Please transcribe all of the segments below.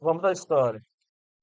Vamos à história.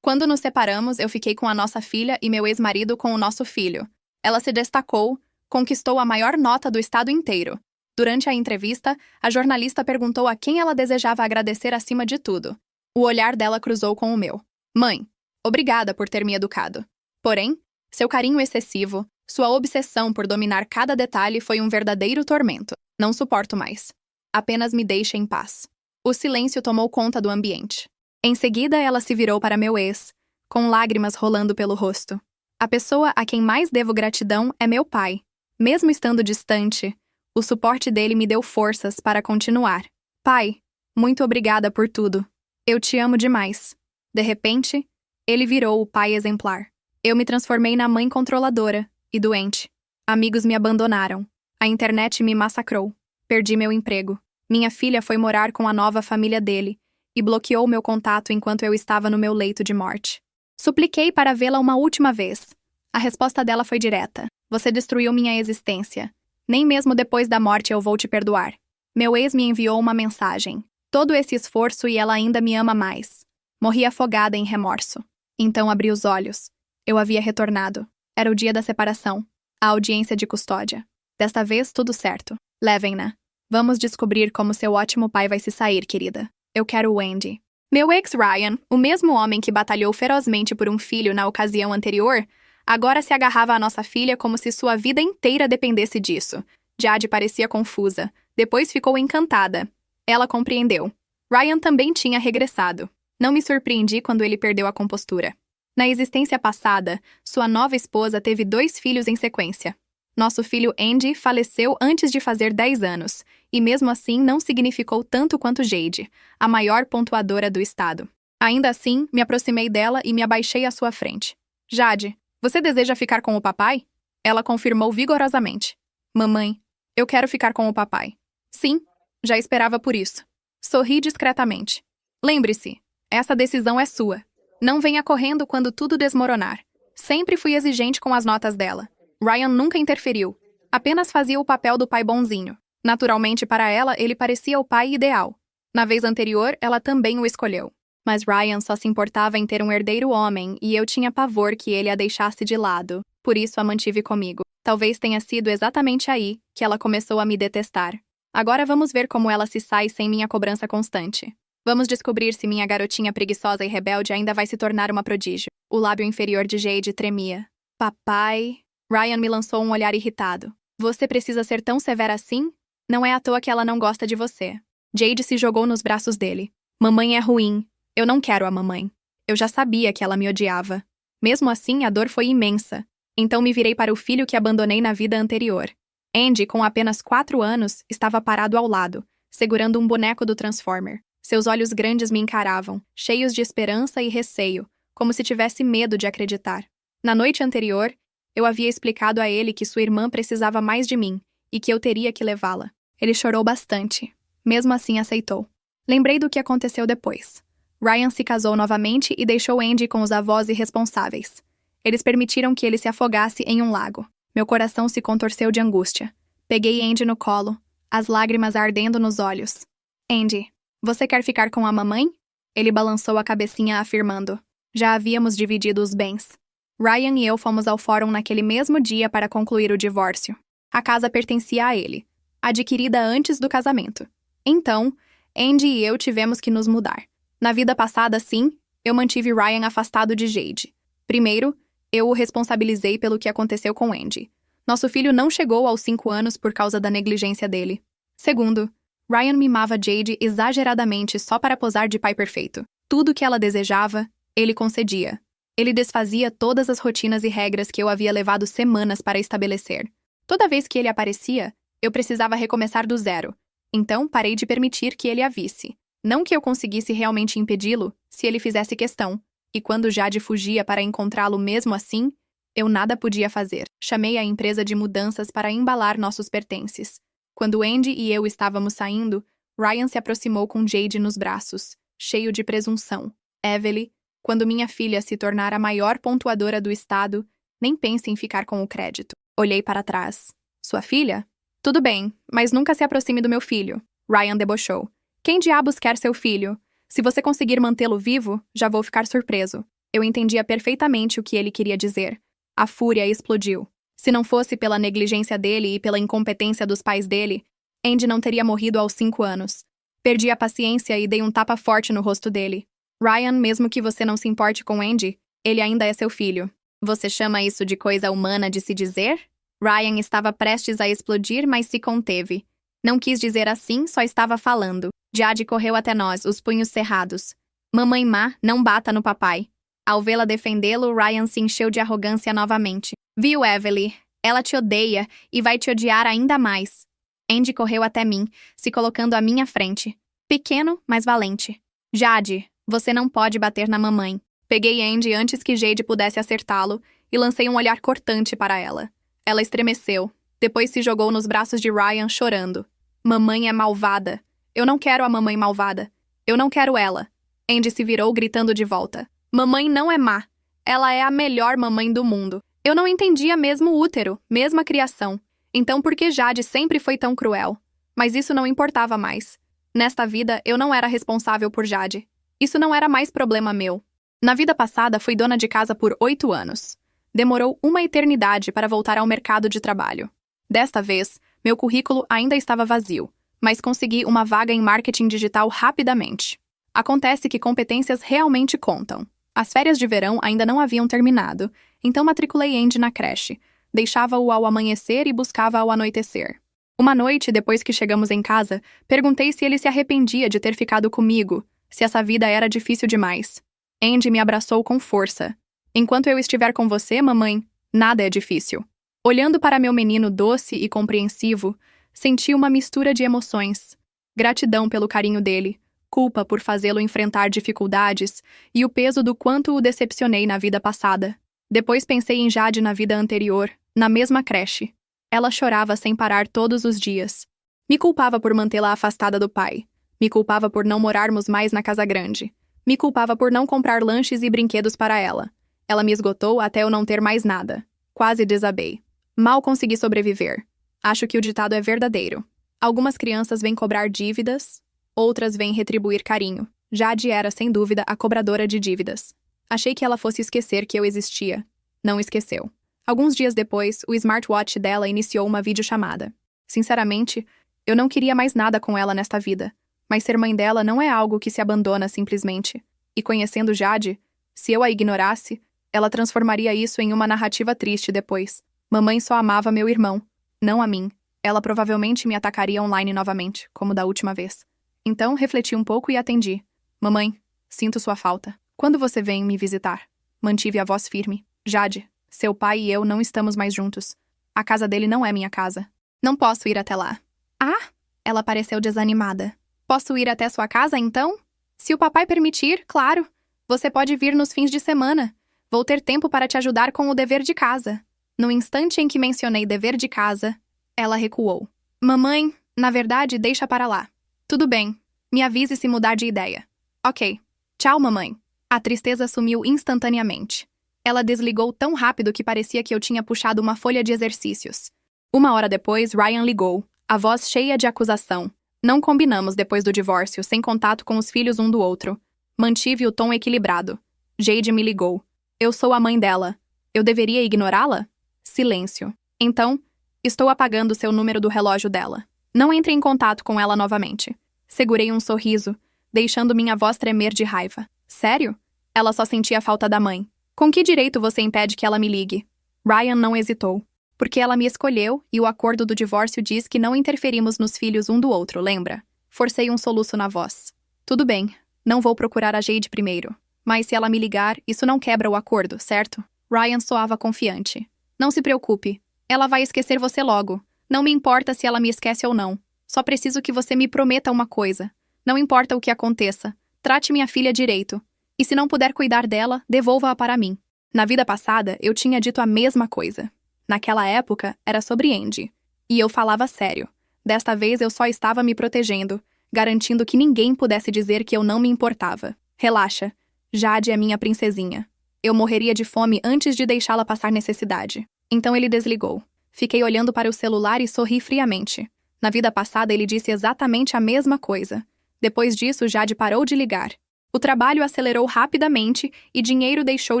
Quando nos separamos, eu fiquei com a nossa filha e meu ex-marido com o nosso filho. Ela se destacou, conquistou a maior nota do estado inteiro. Durante a entrevista, a jornalista perguntou a quem ela desejava agradecer acima de tudo. O olhar dela cruzou com o meu. Mãe, obrigada por ter me educado. Porém, seu carinho excessivo, sua obsessão por dominar cada detalhe foi um verdadeiro tormento. Não suporto mais. Apenas me deixe em paz. O silêncio tomou conta do ambiente. Em seguida, ela se virou para meu ex, com lágrimas rolando pelo rosto. A pessoa a quem mais devo gratidão é meu pai. Mesmo estando distante, o suporte dele me deu forças para continuar. Pai, muito obrigada por tudo. Eu te amo demais. De repente, ele virou o pai exemplar. Eu me transformei na mãe controladora e doente. Amigos me abandonaram. A internet me massacrou. Perdi meu emprego. Minha filha foi morar com a nova família dele e bloqueou meu contato enquanto eu estava no meu leito de morte. Supliquei para vê-la uma última vez. A resposta dela foi direta. Você destruiu minha existência. Nem mesmo depois da morte eu vou te perdoar. Meu ex me enviou uma mensagem. Todo esse esforço e ela ainda me ama mais. Morri afogada em remorso. Então abri os olhos. Eu havia retornado. Era o dia da separação. A audiência de custódia. Desta vez, tudo certo. Levem-na. Vamos descobrir como seu ótimo pai vai se sair, querida. Eu quero o Andy. Meu ex Ryan, o mesmo homem que batalhou ferozmente por um filho na ocasião anterior, agora se agarrava à nossa filha como se sua vida inteira dependesse disso. Jade parecia confusa. Depois ficou encantada. Ela compreendeu. Ryan também tinha regressado. Não me surpreendi quando ele perdeu a compostura. Na existência passada, sua nova esposa teve 2 filhos em sequência. Nosso filho Andy faleceu antes de fazer 10 anos, e mesmo assim não significou tanto quanto Jade, a maior pontuadora do estado. Ainda assim, me aproximei dela e me abaixei à sua frente. Jade, você deseja ficar com o papai? Ela confirmou vigorosamente. Mamãe, eu quero ficar com o papai. Sim, já esperava por isso. Sorri discretamente. Lembre-se, essa decisão é sua. Não venha correndo quando tudo desmoronar. Sempre fui exigente com as notas dela. Ryan nunca interferiu. Apenas fazia o papel do pai bonzinho. Naturalmente, para ela, ele parecia o pai ideal. Na vez anterior, ela também o escolheu. Mas Ryan só se importava em ter um herdeiro homem e eu tinha pavor que ele a deixasse de lado. Por isso a mantive comigo. Talvez tenha sido exatamente aí que ela começou a me detestar. Agora vamos ver como ela se sai sem minha cobrança constante. Vamos descobrir se minha garotinha preguiçosa e rebelde ainda vai se tornar uma prodígio. O lábio inferior de Jade tremia. Papai... Ryan me lançou um olhar irritado. Você precisa ser tão severa assim? Não é à toa que ela não gosta de você. Jade se jogou nos braços dele. Mamãe é ruim. Eu não quero a mamãe. Eu já sabia que ela me odiava. Mesmo assim, a dor foi imensa. Então me virei para o filho que abandonei na vida anterior. Andy, com apenas 4 anos, estava parado ao lado, segurando um boneco do Transformer. Seus olhos grandes me encaravam, cheios de esperança e receio, como se tivesse medo de acreditar. Na noite anterior, eu havia explicado a ele que sua irmã precisava mais de mim e que eu teria que levá-la. Ele chorou bastante. Mesmo assim, aceitou. Lembrei do que aconteceu depois. Ryan se casou novamente e deixou Andy com os avós irresponsáveis. Eles permitiram que ele se afogasse em um lago. Meu coração se contorceu de angústia. Peguei Andy no colo, as lágrimas ardendo nos olhos. Andy, você quer ficar com a mamãe? Ele balançou a cabecinha afirmando. Já havíamos dividido os bens. Ryan e eu fomos ao fórum naquele mesmo dia para concluir o divórcio. A casa pertencia a ele, adquirida antes do casamento. Então, Andy e eu tivemos que nos mudar. Na vida passada, sim, eu mantive Ryan afastado de Jade. Primeiro, eu o responsabilizei pelo que aconteceu com Andy. Nosso filho não chegou aos 5 anos por causa da negligência dele. Segundo, Ryan mimava Jade exageradamente só para posar de pai perfeito. Tudo que ela desejava, ele concedia. Ele desfazia todas as rotinas e regras que eu havia levado semanas para estabelecer. Toda vez que ele aparecia, eu precisava recomeçar do zero. Então, parei de permitir que ele a visse. Não que eu conseguisse realmente impedi-lo, se ele fizesse questão. E quando Jade fugia para encontrá-lo mesmo assim, eu nada podia fazer. Chamei a empresa de mudanças para embalar nossos pertences. Quando Andy e eu estávamos saindo, Ryan se aproximou com Jade nos braços, cheio de presunção. Evelyn, quando minha filha se tornar a maior pontuadora do estado, nem pense em ficar com o crédito. Olhei para trás. Sua filha? Tudo bem, mas nunca se aproxime do meu filho. Ryan debochou. Quem diabos quer seu filho? Se você conseguir mantê-lo vivo, já vou ficar surpreso. Eu entendia perfeitamente o que ele queria dizer. A fúria explodiu. Se não fosse pela negligência dele e pela incompetência dos pais dele, Andy não teria morrido aos 5 anos. Perdi a paciência e dei um tapa forte no rosto dele. Ryan, mesmo que você não se importe com Andy, ele ainda é seu filho. Você chama isso de coisa humana de se dizer? Ryan estava prestes a explodir, mas se conteve. Não quis dizer assim, só estava falando. Jade correu até nós, os punhos cerrados. Mamãe má, não bata no papai. Ao vê-la defendê-lo, Ryan se encheu de arrogância novamente. Viu, Evelyn? Ela te odeia e vai te odiar ainda mais. Andy correu até mim, se colocando à minha frente. Pequeno, mas valente. Jade, você não pode bater na mamãe. Peguei Andy antes que Jade pudesse acertá-lo e lancei um olhar cortante para ela. Ela estremeceu. Depois se jogou nos braços de Ryan, chorando. Mamãe é malvada. Eu não quero a mamãe malvada. Eu não quero ela. Andy se virou, gritando de volta. Mamãe não é má. Ela é a melhor mamãe do mundo. Eu não entendia mesmo o útero, mesma criação. Então por que Jade sempre foi tão cruel? Mas isso não importava mais. Nesta vida, eu não era responsável por Jade. Isso não era mais problema meu. Na vida passada, fui dona de casa por 8 anos. Demorou uma eternidade para voltar ao mercado de trabalho. Desta vez, meu currículo ainda estava vazio, mas consegui uma vaga em marketing digital rapidamente. Acontece que competências realmente contam. As férias de verão ainda não haviam terminado, então matriculei Andy na creche. Deixava-o ao amanhecer e buscava ao anoitecer. Uma noite, depois que chegamos em casa, perguntei se ele se arrependia de ter ficado comigo, se essa vida era difícil demais. Andy me abraçou com força. Enquanto eu estiver com você, mamãe, nada é difícil. Olhando para meu menino doce e compreensivo, senti uma mistura de emoções. Gratidão pelo carinho dele, culpa por fazê-lo enfrentar dificuldades e o peso do quanto o decepcionei na vida passada. Depois pensei em Jade na vida anterior, na mesma creche. Ela chorava sem parar todos os dias. Me culpava por mantê-la afastada do pai. Me culpava por não morarmos mais na casa grande. Me culpava por não comprar lanches e brinquedos para ela. Ela me esgotou até eu não ter mais nada. Quase desabei. Mal consegui sobreviver. Acho que o ditado é verdadeiro. Algumas crianças vêm cobrar dívidas, outras vêm retribuir carinho. Jade era, sem dúvida, a cobradora de dívidas. Achei que ela fosse esquecer que eu existia. Não esqueceu. Alguns dias depois, o smartwatch dela iniciou uma videochamada. Sinceramente, eu não queria mais nada com ela nesta vida. Mas ser mãe dela não é algo que se abandona simplesmente. E conhecendo Jade, se eu a ignorasse, ela transformaria isso em uma narrativa triste depois. Mamãe só amava meu irmão, não a mim. Ela provavelmente me atacaria online novamente, como da última vez. Então, refleti um pouco e atendi. Mamãe, sinto sua falta. Quando você vem me visitar? Mantive a voz firme. Jade, seu pai e eu não estamos mais juntos. A casa dele não é minha casa. Não posso ir até lá. Ah? Ela pareceu desanimada. Posso ir até sua casa, então? Se o papai permitir, claro. Você pode vir nos fins de semana. Vou ter tempo para te ajudar com o dever de casa. No instante em que mencionei dever de casa, ela recuou. Mamãe, na verdade, deixa para lá. Tudo bem. Me avise se mudar de ideia. Ok. Tchau, mamãe. A tristeza sumiu instantaneamente. Ela desligou tão rápido que parecia que eu tinha puxado uma folha de exercícios. 1 hora depois, Ryan ligou, a voz cheia de acusação. Não combinamos depois do divórcio, sem contato com os filhos um do outro. Mantive o tom equilibrado. Jade me ligou. Eu sou a mãe dela. Eu deveria ignorá-la? Silêncio. Então, estou apagando seu número do relógio dela. Não entre em contato com ela novamente. Segurei um sorriso, deixando minha voz tremer de raiva. Sério? Ela só sentia falta da mãe. Com que direito você impede que ela me ligue? Ryan não hesitou. Porque ela me escolheu e o acordo do divórcio diz que não interferimos nos filhos um do outro, lembra? Forcei um soluço na voz. Tudo bem, não vou procurar a Jade primeiro. Mas se ela me ligar, isso não quebra o acordo, certo? Ryan soava confiante. Não se preocupe, ela vai esquecer você logo. Não me importa se ela me esquece ou não. Só preciso que você me prometa uma coisa. Não importa o que aconteça, trate minha filha direito. E se não puder cuidar dela, devolva-a para mim. Na vida passada, eu tinha dito a mesma coisa. Naquela época, era sobre Andy. E eu falava sério. Desta vez eu só estava me protegendo, garantindo que ninguém pudesse dizer que eu não me importava. Relaxa. Jade é minha princesinha. Eu morreria de fome antes de deixá-la passar necessidade. Então ele desligou. Fiquei olhando para o celular e sorri friamente. Na vida passada ele disse exatamente a mesma coisa. Depois disso, Jade parou de ligar. O trabalho acelerou rapidamente e dinheiro deixou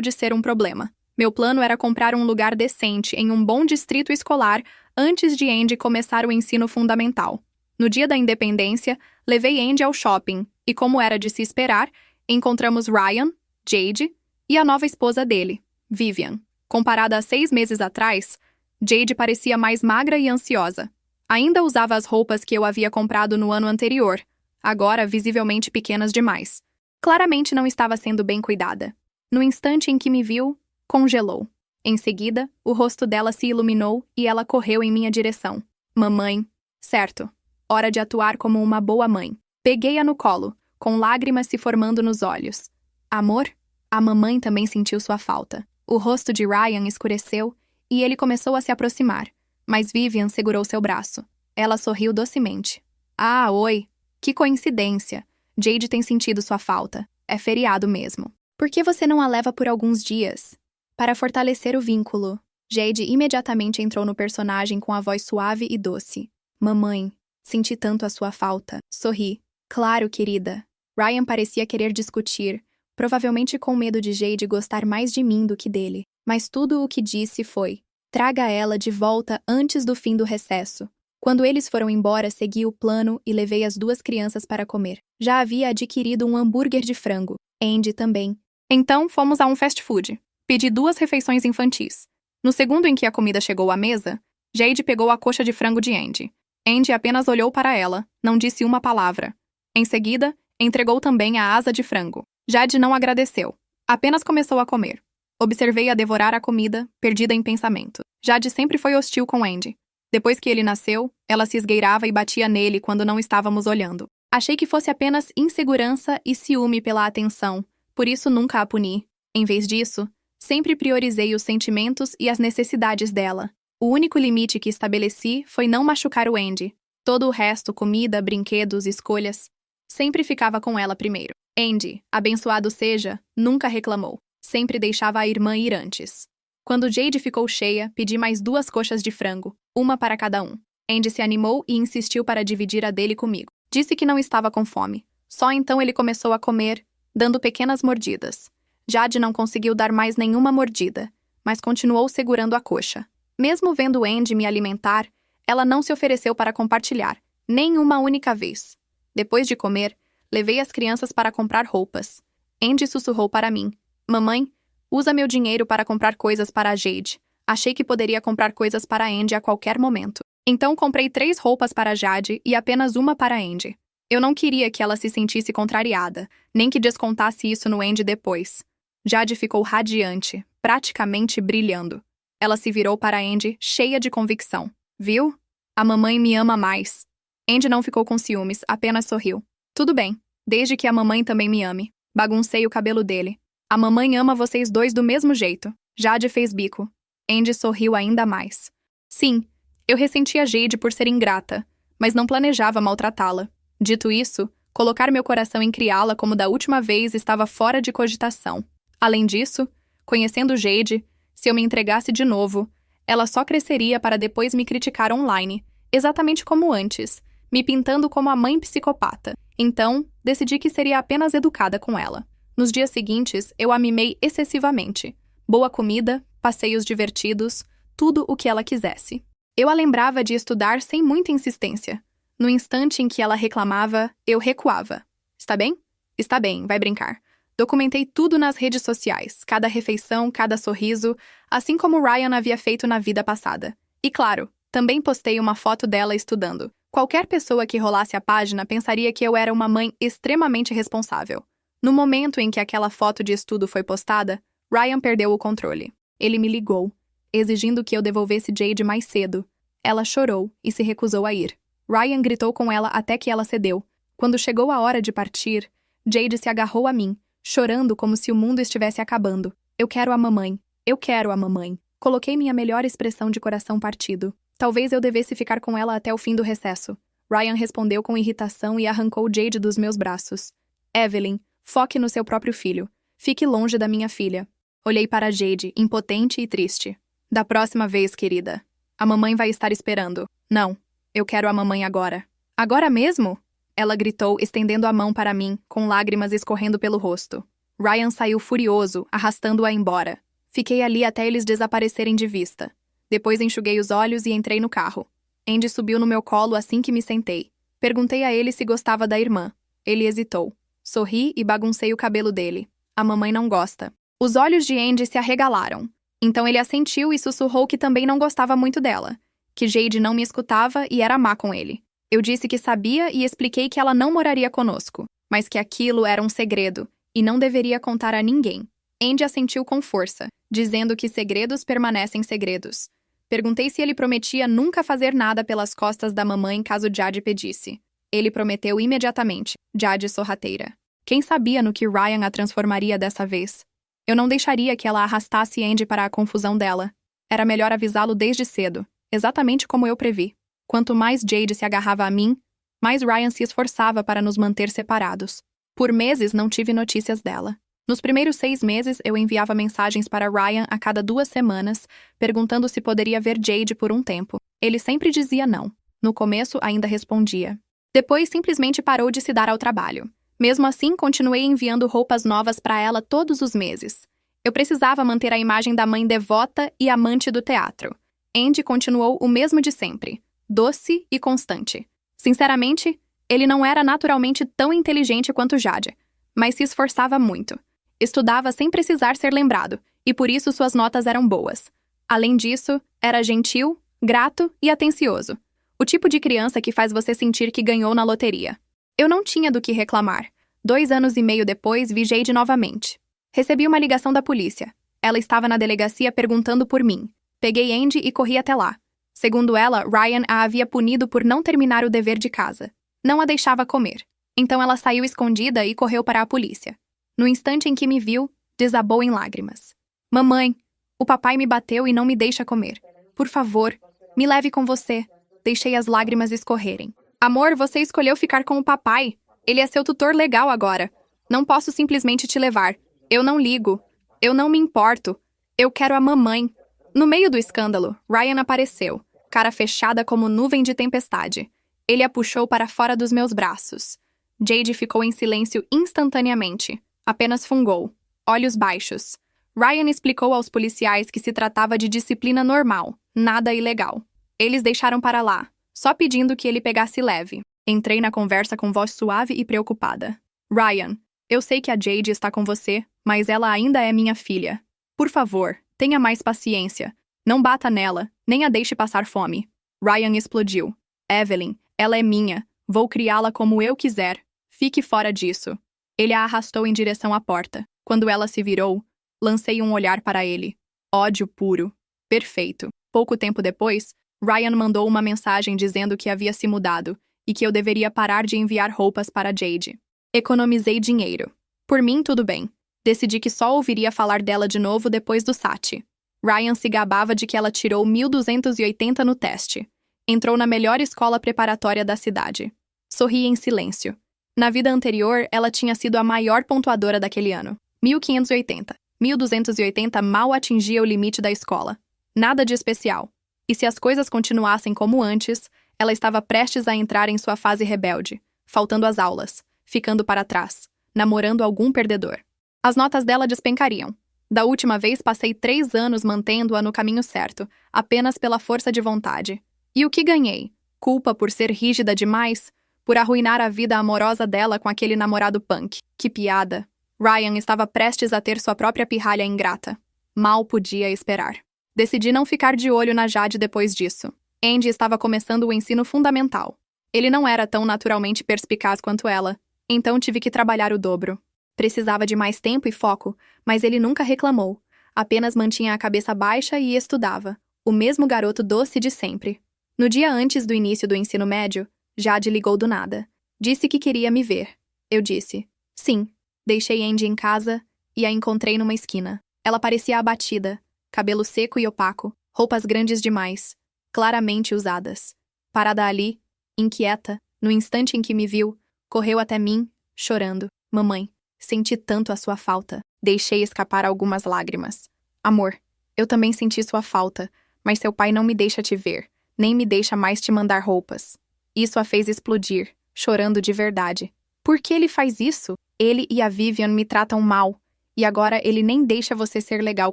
de ser um problema. Meu plano era comprar um lugar decente em um bom distrito escolar antes de Andy começar o ensino fundamental. No dia da independência, levei Andy ao shopping e, como era de se esperar, encontramos Ryan, Jade e a nova esposa dele, Vivian. Comparada a 6 meses atrás, Jade parecia mais magra e ansiosa. Ainda usava as roupas que eu havia comprado no ano anterior, agora visivelmente pequenas demais. Claramente não estava sendo bem cuidada. No instante em que me viu, congelou. Em seguida, o rosto dela se iluminou e ela correu em minha direção. Mamãe. Certo. Hora de atuar como uma boa mãe. Peguei-a no colo, com lágrimas se formando nos olhos. Amor? A mamãe também sentiu sua falta. O rosto de Ryan escureceu e ele começou a se aproximar, mas Vivian segurou seu braço. Ela sorriu docemente. Ah, oi. Que coincidência. Jade tem sentido sua falta. É feriado mesmo. Por que você não a leva por alguns dias? Para fortalecer o vínculo. Jade imediatamente entrou no personagem com a voz suave e doce. Mamãe, senti tanto a sua falta. Sorri. Claro, querida. Ryan parecia querer discutir, provavelmente com medo de Jade gostar mais de mim do que dele. Mas tudo o que disse foi: traga ela de volta antes do fim do recesso. Quando eles foram embora, segui o plano e levei as 2 crianças para comer. Já havia adquirido um hambúrguer de frango. Andy também. Então, fomos a um fast food. Pedi 2 refeições infantis. No segundo em que a comida chegou à mesa, Jade pegou a coxa de frango de Andy. Andy apenas olhou para ela, não disse uma palavra. Em seguida, entregou também a asa de frango. Jade não agradeceu. Apenas começou a comer. Observei-a devorar a comida, perdida em pensamento. Jade sempre foi hostil com Andy. Depois que ele nasceu, ela se esgueirava e batia nele quando não estávamos olhando. Achei que fosse apenas insegurança e ciúme pela atenção, por isso nunca a puni. Em vez disso, sempre priorizei os sentimentos e as necessidades dela. O único limite que estabeleci foi não machucar o Andy. Todo o resto, comida, brinquedos, escolhas, sempre ficava com ela primeiro. Andy, abençoado seja, nunca reclamou. Sempre deixava a irmã ir antes. Quando Jade ficou cheia, pedi mais 2 coxas de frango, uma para cada um. Andy se animou e insistiu para dividir a dele comigo. Disse que não estava com fome. Só então ele começou a comer, dando pequenas mordidas. Jade não conseguiu dar mais nenhuma mordida, mas continuou segurando a coxa. Mesmo vendo Andy me alimentar, ela não se ofereceu para compartilhar, nem uma única vez. Depois de comer, levei as crianças para comprar roupas. Andy sussurrou para mim: Mamãe, usa meu dinheiro para comprar coisas para a Jade. Achei que poderia comprar coisas para Andy a qualquer momento. Então comprei 3 roupas para Jade e apenas uma para Andy. Eu não queria que ela se sentisse contrariada, nem que descontasse isso no Andy depois. Jade ficou radiante, praticamente brilhando. Ela se virou para Andy, cheia de convicção. Viu? A mamãe me ama mais. Andy não ficou com ciúmes, apenas sorriu. Tudo bem, desde que a mamãe também me ame. Baguncei o cabelo dele. A mamãe ama vocês 2 do mesmo jeito. Jade fez bico. Andy sorriu ainda mais. Sim, eu ressentia Jade por ser ingrata, mas não planejava maltratá-la. Dito isso, colocar meu coração em criá-la como da última vez estava fora de cogitação. Além disso, conhecendo Jade, se eu me entregasse de novo, ela só cresceria para depois me criticar online, exatamente como antes, me pintando como a mãe psicopata. Então, decidi que seria apenas educada com ela. Nos dias seguintes, eu a mimei excessivamente. Boa comida, passeios divertidos, tudo o que ela quisesse. Eu a lembrava de estudar sem muita insistência. No instante em que ela reclamava, eu recuava. Está bem? Está bem, vai brincar. Documentei tudo nas redes sociais, cada refeição, cada sorriso, assim como Ryan havia feito na vida passada. E claro, também postei uma foto dela estudando. Qualquer pessoa que rolasse a página pensaria que eu era uma mãe extremamente responsável. No momento em que aquela foto de estudo foi postada, Ryan perdeu o controle. Ele me ligou, exigindo que eu devolvesse Jade mais cedo. Ela chorou e se recusou a ir. Ryan gritou com ela até que ela cedeu. Quando chegou a hora de partir, Jade se agarrou a mim, chorando como se o mundo estivesse acabando. Eu quero a mamãe. Eu quero a mamãe. Coloquei minha melhor expressão de coração partido. Talvez eu devesse ficar com ela até o fim do recesso. Ryan respondeu com irritação e arrancou Jade dos meus braços. Evelyn, foque no seu próprio filho. Fique longe da minha filha. Olhei para Jade, impotente e triste. Da próxima vez, querida. A mamãe vai estar esperando. Não. Eu quero a mamãe agora. Agora mesmo? ela gritou, estendendo a mão para mim, com lágrimas escorrendo pelo rosto. Ryan saiu furioso, arrastando-a embora. Fiquei ali até eles desaparecerem de vista. Depois enxuguei os olhos e entrei no carro. Andy subiu no meu colo assim que me sentei. Perguntei a ele se gostava da irmã. Ele hesitou. Sorri e baguncei o cabelo dele. A mamãe não gosta. Os olhos de Andy se arregalaram. Então ele assentiu e sussurrou que também não gostava muito dela. Que Jade não me escutava e era má com ele. Eu disse que sabia e expliquei que ela não moraria conosco, mas que aquilo era um segredo e não deveria contar a ninguém. Andy assentiu com força, dizendo que segredos permanecem segredos. Perguntei se ele prometia nunca fazer nada pelas costas da mamãe caso Jade pedisse. Ele prometeu imediatamente, Jade sorrateira. Quem sabia no que Ryan a transformaria dessa vez? Eu não deixaria que ela arrastasse Andy para a confusão dela. Era melhor avisá-lo desde cedo, exatamente como eu previ. Quanto mais Jade se agarrava a mim, mais Ryan se esforçava para nos manter separados. Por meses não tive notícias dela. Nos primeiros 6 meses, eu enviava mensagens para Ryan a cada 2 semanas, perguntando se poderia ver Jade por um tempo. Ele sempre dizia não. No começo, ainda respondia. Depois, simplesmente parou de se dar ao trabalho. Mesmo assim, continuei enviando roupas novas para ela todos os meses. Eu precisava manter a imagem da mãe devota e amante do teatro. Andy continuou o mesmo de sempre, doce e constante. Sinceramente, ele não era naturalmente tão inteligente quanto Jade, mas se esforçava muito. Estudava sem precisar ser lembrado, e por isso suas notas eram boas. Além disso, era gentil, grato e atencioso. O tipo de criança que faz você sentir que ganhou na loteria. Eu não tinha do que reclamar. 2 anos e meio depois, vi Jade novamente. Recebi uma ligação da polícia. Ela estava na delegacia perguntando por mim. Peguei Andy e corri até lá. Segundo ela, Ryan a havia punido por não terminar o dever de casa. Não a deixava comer. Então ela saiu escondida e correu para a polícia. No instante em que me viu, desabou em lágrimas. Mamãe, o papai me bateu e não me deixa comer. Por favor, me leve com você. Deixei as lágrimas escorrerem. Amor, você escolheu ficar com o papai. Ele é seu tutor legal agora. Não posso simplesmente te levar. Eu não ligo. Eu não me importo. Eu quero a mamãe. No meio do escândalo, Ryan apareceu, cara fechada como nuvem de tempestade. Ele a puxou para fora dos meus braços. Jade ficou em silêncio instantaneamente. Apenas fungou, olhos baixos. Ryan explicou aos policiais que se tratava de disciplina normal, nada ilegal. Eles deixaram para lá, só pedindo que ele pegasse leve. Entrei na conversa com voz suave e preocupada. Ryan, eu sei que a Jade está com você, mas ela ainda é minha filha. Por favor, tenha mais paciência. Não bata nela, nem a deixe passar fome. Ryan explodiu. Evelyn, ela é minha. Vou criá-la como eu quiser. Fique fora disso. Ele a arrastou em direção à porta. Quando ela se virou, lancei um olhar para ele. Ódio puro. Perfeito. Pouco tempo depois, Ryan mandou uma mensagem dizendo que havia se mudado e que eu deveria parar de enviar roupas para Jade. Economizei dinheiro. Por mim, tudo bem. Decidi que só ouviria falar dela de novo depois do SAT. Ryan se gabava de que ela tirou 1.280 no teste. Entrou na melhor escola preparatória da cidade. Sorri em silêncio. Na vida anterior, ela tinha sido a maior pontuadora daquele ano. 1.580. 1.280 mal atingia o limite da escola. Nada de especial. E se as coisas continuassem como antes, ela estava prestes a entrar em sua fase rebelde, faltando às aulas, ficando para trás, namorando algum perdedor. As notas dela despencariam. Da última vez passei 3 anos mantendo-a no caminho certo, apenas pela força de vontade. E o que ganhei? Culpa por ser rígida demais? Por arruinar a vida amorosa dela com aquele namorado punk? Que piada! Ryan estava prestes a ter sua própria pirralha ingrata. Mal podia esperar. Decidi não ficar de olho na Jade depois disso. Andy estava começando o ensino fundamental. Ele não era tão naturalmente perspicaz quanto ela, então tive que trabalhar o dobro. Precisava de mais tempo e foco, mas ele nunca reclamou. Apenas mantinha a cabeça baixa e estudava. O mesmo garoto doce de sempre. No dia antes do início do ensino médio, Jade ligou do nada. Disse que queria me ver. Eu disse, sim. Deixei Andy em casa e a encontrei numa esquina. Ela parecia abatida, cabelo seco e opaco, roupas grandes demais, claramente usadas. Parada ali, inquieta, no instante em que me viu, correu até mim, chorando. Mamãe, senti tanto a sua falta. Deixei escapar algumas lágrimas. Amor, eu também senti sua falta, mas seu pai não me deixa te ver, nem me deixa mais te mandar roupas. Isso a fez explodir. chorando de verdade. Por que ele faz isso? Ele e a Vivian me tratam mal. E agora ele nem deixa você ser legal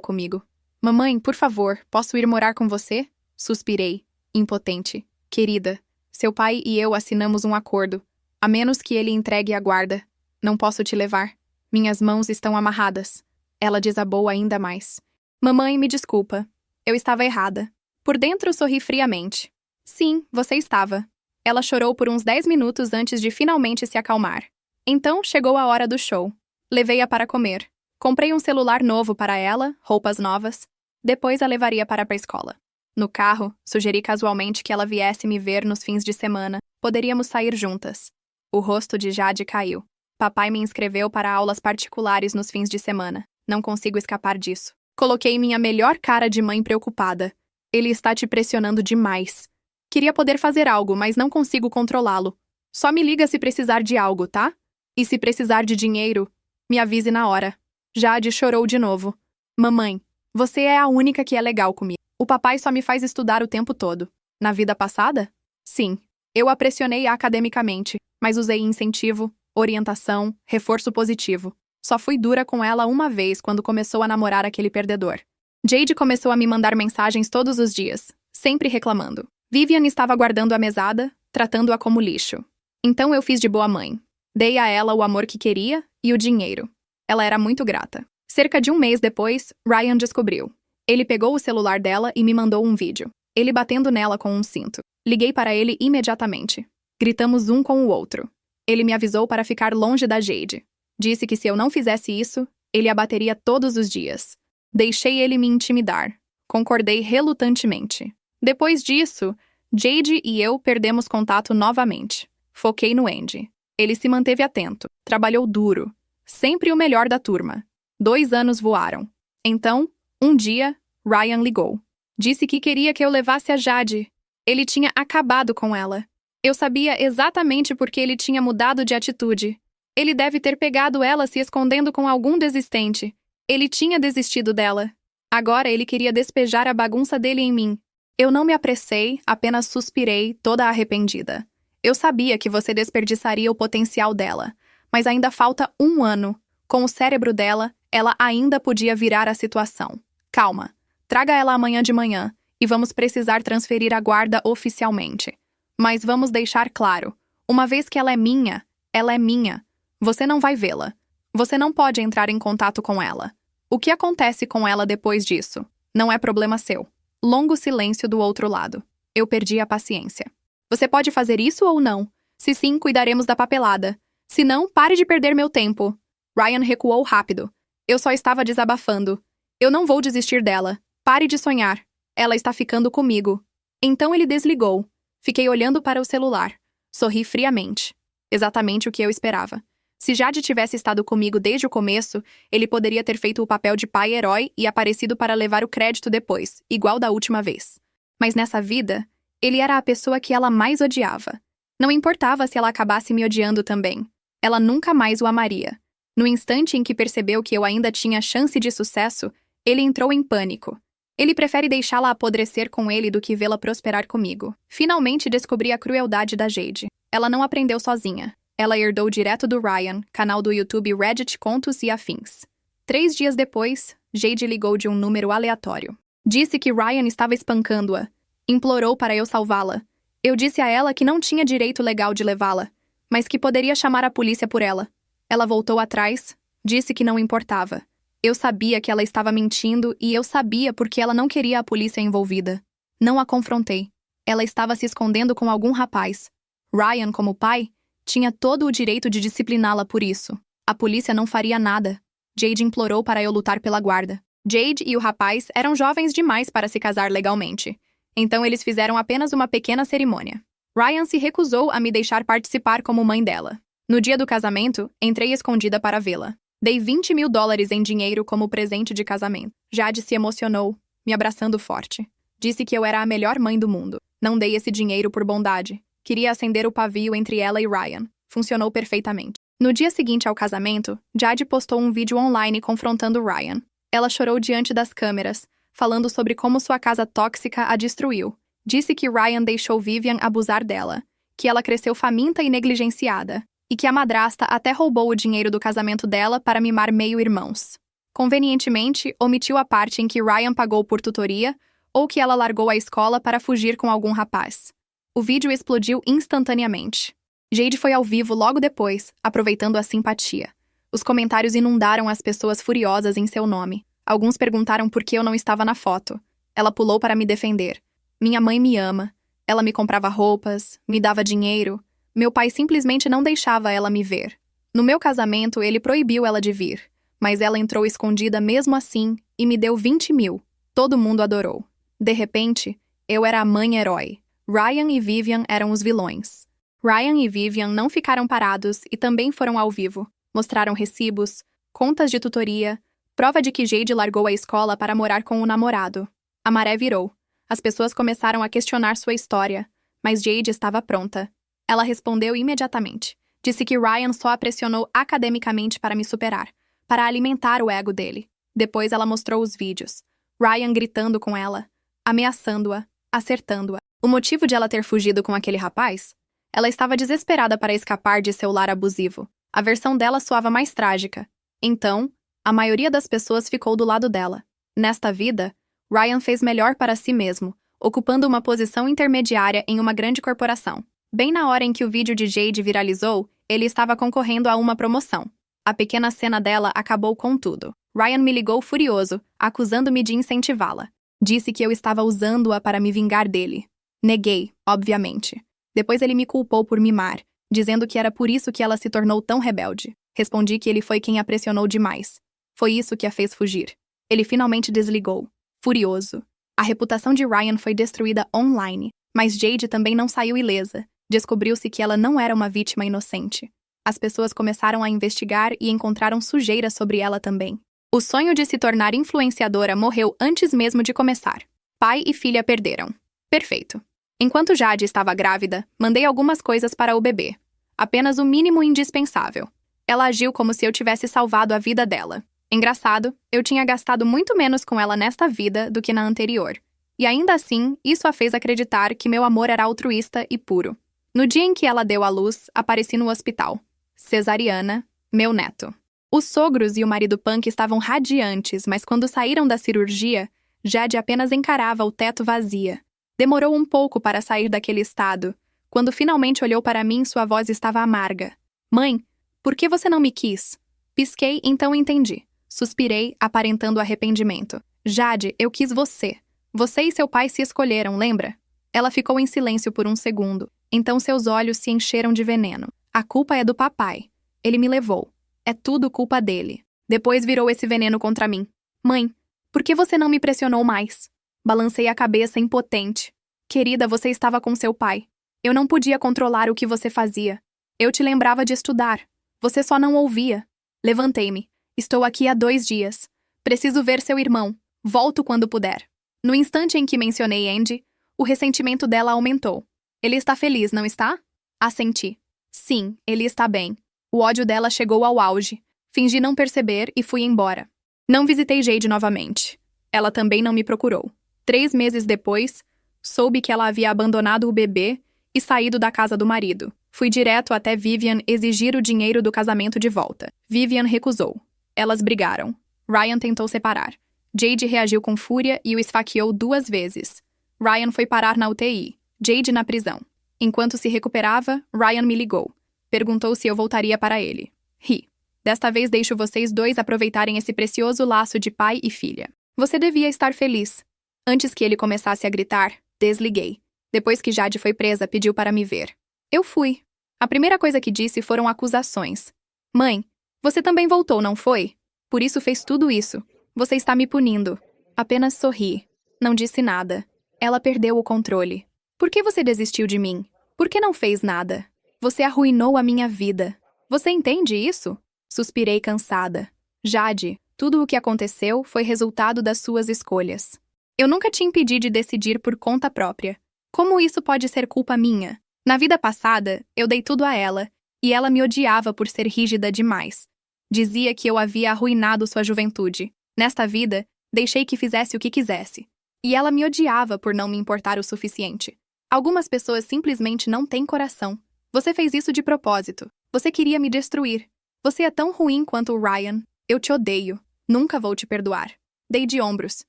comigo. Mamãe, por favor, posso ir morar com você? Suspirei, impotente. Querida, seu pai e eu assinamos um acordo. A menos que ele entregue a guarda. Não posso te levar. Minhas mãos estão amarradas. Ela desabou ainda mais. Mamãe, me desculpa. Eu estava errada. Por dentro sorri friamente. Sim, você estava. Ela chorou por uns 10 minutos antes de finalmente se acalmar. Então chegou a hora do show. Levei-a para comer. Comprei um celular novo para ela, roupas novas. Depois a levaria para a escola. No carro, sugeri casualmente que ela viesse me ver nos fins de semana. Poderíamos sair juntas. O rosto de Jade caiu. Papai me inscreveu para aulas particulares nos fins de semana. Não consigo escapar disso. Coloquei minha melhor cara de mãe preocupada. Ele está te pressionando demais. Queria poder fazer algo, mas não consigo controlá-lo. Só me liga se precisar de algo, tá? E se precisar de dinheiro, me avise na hora. Jade chorou de novo. Mamãe, você é a única que é legal comigo. O papai só me faz estudar o tempo todo. Na vida passada? Sim. Eu a pressionei academicamente, mas usei incentivo, orientação, reforço positivo. Só fui dura com ela uma vez quando começou a namorar aquele perdedor. Jade começou a me mandar mensagens todos os dias, sempre reclamando. Vivian estava guardando a mesada, tratando-a como lixo. Então eu fiz de boa mãe. Dei a ela o amor que queria e o dinheiro. Ela era muito grata. Cerca de um mês depois, Ryan descobriu. Ele pegou o celular dela e me mandou um vídeo. Ele batendo nela com um cinto. Liguei para ele imediatamente. Gritamos um com o outro. Ele me avisou para ficar longe da Jade. Disse que se eu não fizesse isso, ele a bateria todos os dias. Deixei ele me intimidar. Concordei relutantemente. Depois disso, Jade e eu perdemos contato novamente. Foquei no Andy. Ele se manteve atento, trabalhou duro. Sempre o melhor da turma. 2 anos voaram. Então, um dia, Ryan ligou. Disse que queria que eu levasse a Jade. Ele tinha acabado com ela. Eu sabia exatamente por que ele tinha mudado de atitude. Ele deve ter pegado ela se escondendo com algum desistente. Ele tinha desistido dela. Agora ele queria despejar a bagunça dele em mim. Eu não me apressei, apenas suspirei, toda arrependida. Eu sabia que você desperdiçaria o potencial dela, mas ainda falta 1 ano. Com o cérebro dela, ela ainda podia virar a situação. Calma. Traga ela amanhã de manhã e vamos precisar transferir a guarda oficialmente. Mas vamos deixar claro, uma vez que ela é minha, ela é minha. Você não vai vê-la. Você não pode entrar em contato com ela. O que acontece com ela depois disso? Não é problema seu. Longo silêncio do outro lado. Eu perdi a paciência. Você pode fazer isso ou não? Se sim, cuidaremos da papelada. Se não, pare de perder meu tempo. Ryan recuou rápido. Eu só estava desabafando. Eu não vou desistir dela. Pare de sonhar. Ela está ficando comigo. Então ele desligou. Fiquei olhando para o celular. Sorri friamente. Exatamente o que eu esperava. Se Jade tivesse estado comigo desde o começo, ele poderia ter feito o papel de pai herói e aparecido para levar o crédito depois, igual da última vez. Mas nessa vida, ele era a pessoa que ela mais odiava. Não importava se ela acabasse me odiando também. Ela nunca mais o amaria. No instante em que percebeu que eu ainda tinha chance de sucesso, ele entrou em pânico. Ele prefere deixá-la apodrecer com ele do que vê-la prosperar comigo. Finalmente descobri a crueldade da Jade. Ela não aprendeu sozinha. Ela herdou direto do Ryan, canal do YouTube Reddit Contos e Afins. 3 dias depois, Jade ligou de um número aleatório. Disse que Ryan estava espancando-a. Implorou para eu salvá-la. Eu disse a ela que não tinha direito legal de levá-la, mas que poderia chamar a polícia por ela. Ela voltou atrás, disse que não importava. Eu sabia que ela estava mentindo e eu sabia porque ela não queria a polícia envolvida. Não a confrontei. Ela estava se escondendo com algum rapaz. Ryan, como pai, tinha todo o direito de discipliná-la por isso. A polícia não faria nada. Jade implorou para eu lutar pela guarda. Jade e o rapaz eram jovens demais para se casar legalmente. Então eles fizeram apenas uma pequena cerimônia. Ryan se recusou a me deixar participar como mãe dela. No dia do casamento, entrei escondida para vê-la. Dei $20.000 em dinheiro como presente de casamento. Jade se emocionou, me abraçando forte. Disse que eu era a melhor mãe do mundo. Não dei esse dinheiro por bondade. Queria acender o pavio entre ela e Ryan. Funcionou perfeitamente. No dia seguinte ao casamento, Jade postou um vídeo online confrontando Ryan. Ela chorou diante das câmeras, falando sobre como sua casa tóxica a destruiu. Disse que Ryan deixou Vivian abusar dela que ela cresceu faminta e negligenciada, e que a madrasta até roubou o dinheiro do casamento dela para mimar meio-irmãos. Convenientemente, omitiu a parte em que Ryan pagou por tutoria ou que ela largou a escola para fugir com algum rapaz. O vídeo explodiu instantaneamente. Jade foi ao vivo logo depois, aproveitando a simpatia. Os comentários inundaram as pessoas furiosas em seu nome. Alguns perguntaram por que eu não estava na foto. Ela pulou para me defender. Minha mãe me ama. Ela me comprava roupas, me dava dinheiro. Meu pai simplesmente não deixava ela me ver. No meu casamento, ele proibiu ela de vir. Mas ela entrou escondida mesmo assim e me deu 20 mil. Todo mundo adorou. De repente, eu era a mãe herói. Ryan e Vivian eram os vilões. Ryan e Vivian não ficaram parados e também foram ao vivo. Mostraram recibos, contas de tutoria, prova de que Jade largou a escola para morar com o namorado. A maré virou. As pessoas começaram a questionar sua história, mas Jade estava pronta. Ela respondeu imediatamente. Disse que Ryan só a pressionou academicamente para me superar, para alimentar o ego dele. Depois ela mostrou os vídeos. Ryan gritando com ela, ameaçando-a, acertando-a. O motivo de ela ter fugido com aquele rapaz? Ela estava desesperada para escapar de seu lar abusivo. A versão dela soava mais trágica. Então, a maioria das pessoas ficou do lado dela. Nesta vida, Ryan fez melhor para si mesmo, ocupando uma posição intermediária em uma grande corporação. Bem na hora em que o vídeo de Jade viralizou, ele estava concorrendo a uma promoção. A pequena cena dela acabou com tudo. Ryan me ligou furioso, acusando-me de incentivá-la. Disse que eu estava usando-a para me vingar dele. Neguei, obviamente. Depois ele me culpou por mimar, dizendo que era por isso que ela se tornou tão rebelde. Respondi que ele foi quem a pressionou demais. Foi isso que a fez fugir. Ele finalmente desligou. Furioso. A reputação de Ryan foi destruída online, mas Jade também não saiu ilesa. Descobriu-se que ela não era uma vítima inocente. As pessoas começaram a investigar e encontraram sujeira sobre ela também. O sonho de se tornar influenciadora morreu antes mesmo de começar. Pai e filha perderam. Perfeito. Enquanto Jade estava grávida, mandei algumas coisas para o bebê. Apenas o mínimo indispensável. Ela agiu como se eu tivesse salvado a vida dela. Engraçado, eu tinha gastado muito menos com ela nesta vida do que na anterior. E ainda assim, isso a fez acreditar que meu amor era altruísta e puro. No dia em que ela deu à luz, apareci no hospital. Cesariana, meu neto. Os sogros e o marido punk estavam radiantes, mas quando saíram da cirurgia, Jade apenas encarava o teto vazia. Demorou um pouco para sair daquele estado. Quando finalmente olhou para mim, sua voz estava amarga. Mãe, por que você não me quis? Pisquei, então entendi. Suspirei, aparentando arrependimento. Jade, eu quis você. Você e seu pai se escolheram, lembra? Ela ficou em silêncio por um segundo. Então seus olhos se encheram de veneno. A culpa é do papai. Ele me levou. É tudo culpa dele. Depois virou esse veneno contra mim. Mãe, por que você não me pressionou mais? Balancei a cabeça impotente. Querida, você estava com seu pai. Eu não podia controlar o que você fazia. Eu te lembrava de estudar. Você só não ouvia. Levantei-me. Estou aqui há 2 dias. Preciso ver seu irmão. Volto quando puder. No instante em que mencionei Andy, o ressentimento dela aumentou. Ele está feliz, não está? Assenti. Sim, ele está bem. O ódio dela chegou ao auge. Fingi não perceber e fui embora. Não visitei Jade novamente. Ela também não me procurou. 3 meses depois, soube que ela havia abandonado o bebê e saído da casa do marido. Fui direto até Vivian exigir o dinheiro do casamento de volta. Vivian recusou. Elas brigaram. Ryan tentou separar. Jade reagiu com fúria e o esfaqueou 2 vezes. Ryan foi parar na UTI. Jade na prisão. Enquanto se recuperava, Ryan me ligou. Perguntou se eu voltaria para ele. Ri. Desta vez deixo vocês 2 aproveitarem esse precioso laço de pai e filha. Você devia estar feliz. Antes que ele começasse a gritar, desliguei. Depois que Jade foi presa, pediu para me ver. Eu fui. A primeira coisa que disse foram acusações. Mãe, você também voltou, não foi? Por isso fez tudo isso. Você está me punindo. Apenas sorri. Não disse nada. Ela perdeu o controle. Por que você desistiu de mim? Por que não fez nada? Você arruinou a minha vida. Você entende isso? Suspirei cansada. Jade, tudo o que aconteceu foi resultado das suas escolhas. Eu nunca te impedi de decidir por conta própria. Como isso pode ser culpa minha? Na vida passada, eu dei tudo a ela, e ela me odiava por ser rígida demais. Dizia que eu havia arruinado sua juventude. Nesta vida, deixei que fizesse o que quisesse. E ela me odiava por não me importar o suficiente. Algumas pessoas simplesmente não têm coração. Você fez isso de propósito. Você queria me destruir. Você é tão ruim quanto o Ryan. Eu te odeio. Nunca vou te perdoar. Dei de ombros,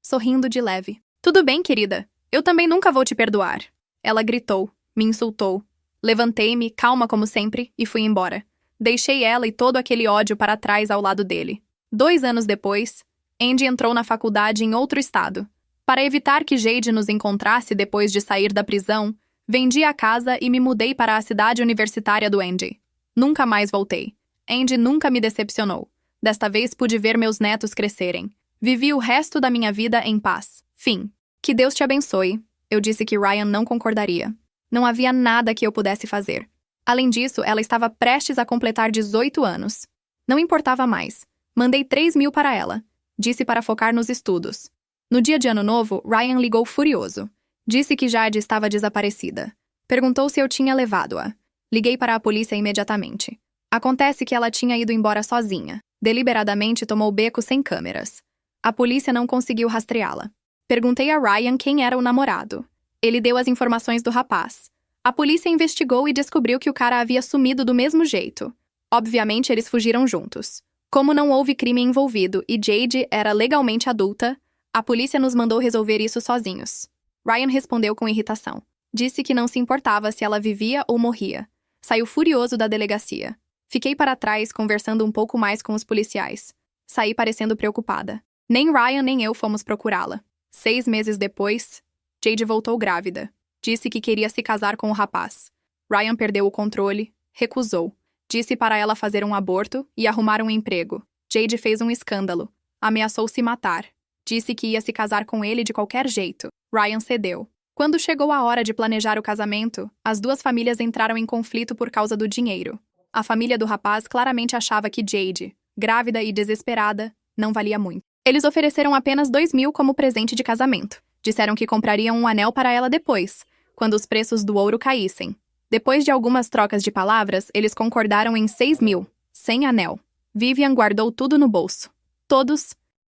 sorrindo de leve. Tudo bem, querida. Eu também nunca vou te perdoar. Ela gritou, me insultou. Levantei-me, calma como sempre, e fui embora. Deixei ela e todo aquele ódio para trás ao lado dele. 2 anos depois, Andy entrou na faculdade em outro estado. Para evitar que Jade nos encontrasse depois de sair da prisão, vendi a casa e me mudei para a cidade universitária do Andy. Nunca mais voltei. Andy nunca me decepcionou. Desta vez pude ver meus netos crescerem. Vivi o resto da minha vida em paz. Fim. Que Deus te abençoe. Eu disse que Ryan não concordaria. Não havia nada que eu pudesse fazer. Além disso, ela estava prestes a completar 18 anos. Não importava mais. Mandei 3.000 para ela. Disse para focar nos estudos. No dia de Ano Novo, Ryan ligou furioso. Disse que Jade estava desaparecida. Perguntou se eu tinha levado-a. Liguei para a polícia imediatamente. Acontece que ela tinha ido embora sozinha. Deliberadamente tomou beco sem câmeras. A polícia não conseguiu rastreá-la. Perguntei a Ryan quem era o namorado. Ele deu as informações do rapaz. A polícia investigou e descobriu que o cara havia sumido do mesmo jeito. Obviamente, eles fugiram juntos. Como não houve crime envolvido e Jade era legalmente adulta, a polícia nos mandou resolver isso sozinhos. Ryan respondeu com irritação. Disse que não se importava se ela vivia ou morria. Saiu furioso da delegacia. Fiquei para trás conversando um pouco mais com os policiais. Saí parecendo preocupada. Nem Ryan nem eu fomos procurá-la. 6 meses depois, Jade voltou grávida. Disse que queria se casar com o rapaz. Ryan perdeu o controle, recusou. Disse para ela fazer um aborto e arrumar um emprego. Jade fez um escândalo. Ameaçou se matar. Disse que ia se casar com ele de qualquer jeito. Ryan cedeu. Quando chegou a hora de planejar o casamento, as 2 famílias entraram em conflito por causa do dinheiro. A família do rapaz claramente achava que Jade, grávida e desesperada, não valia muito. Eles ofereceram apenas 2.000 como presente de casamento. Disseram que comprariam um anel para ela depois, quando os preços do ouro caíssem. Depois de algumas trocas de palavras, eles concordaram em 6.000, sem anel. Vivian guardou tudo no bolso. Todos,